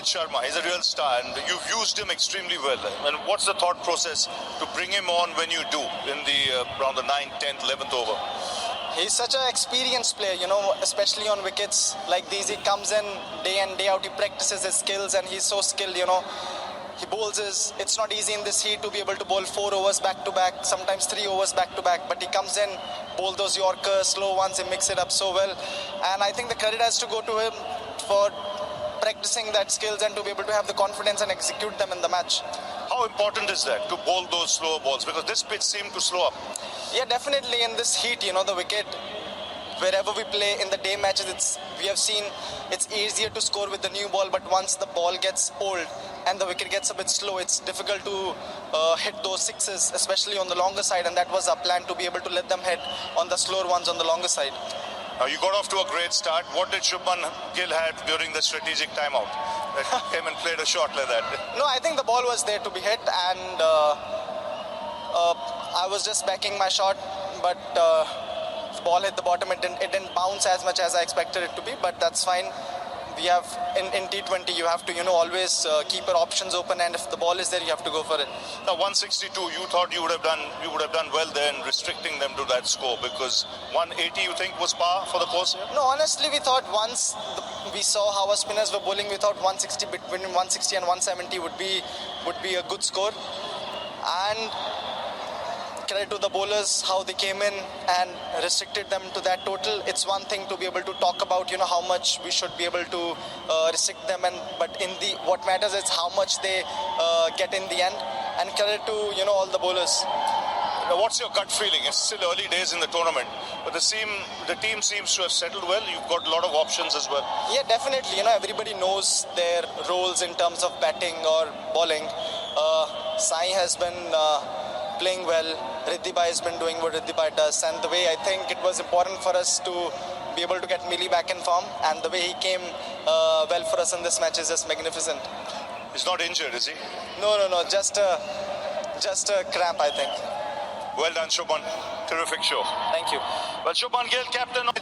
Sharma. He's a real star, and you've used him extremely well. And what's the thought process to bring him on when you do in the around the 9th, 10th, 11th over? He's such an experienced player, especially on wickets like these. He comes in day in, day out. He practices his skills, and he's so skilled, He bowls it's not easy in this heat to be able to bowl 4 overs back to back, sometimes 3 overs back to back. But he comes in, bowl those Yorkers, slow ones, he mix it up so well. And I think the credit has to go to him for practicing that skills and to be able to have the confidence and execute them in the match. How important is that to bowl those slower balls? Because this pitch seemed to slow up. Yeah, definitely in this heat, the wicket, wherever we play in the day matches, we have seen it's easier to score with the new ball, but once the ball gets old and the wicket gets a bit slow, it's difficult to hit those sixes, especially on the longer side, and that was our plan, to be able to let them hit on the slower ones on the longer side. You got off to a great start. What did Shubman Gill have during the strategic timeout? That came and played a shot like that. No, I think the ball was there to be hit, and I was just backing my shot, but the ball hit the bottom. It didn't bounce as much as I expected it to be, but that's fine. We have in T20 you have to always keep your options open, and if the ball is there you have to go for it. Now 162, you thought you would have done well there in restricting them to that score, because 180 you think was par for the course here? No, honestly we thought once we saw how our spinners were bowling, we thought 160 between 160 and 170 would be a good score. And credit to the bowlers, how they came in and restricted them to that total. It's one thing to be able to talk about, how much we should be able to restrict them, but what matters is how much they get in the end. And credit to all the bowlers. Now, what's your gut feeling? It's still early days in the tournament, but the team seems to have settled well. You've got a lot of options as well. Yeah, definitely. Everybody knows their roles in terms of batting or bowling. Sai has been playing well. Riddhi Bhai has been doing what Riddhi Bhai does, and the way I think it was important for us to be able to get Millie back in form, and the way he came well for us in this match is just magnificent. He's not injured, is he? No, just a cramp, I think. Well done, Shubman. Terrific show. Thank you. Well, Shubman Gill, captain of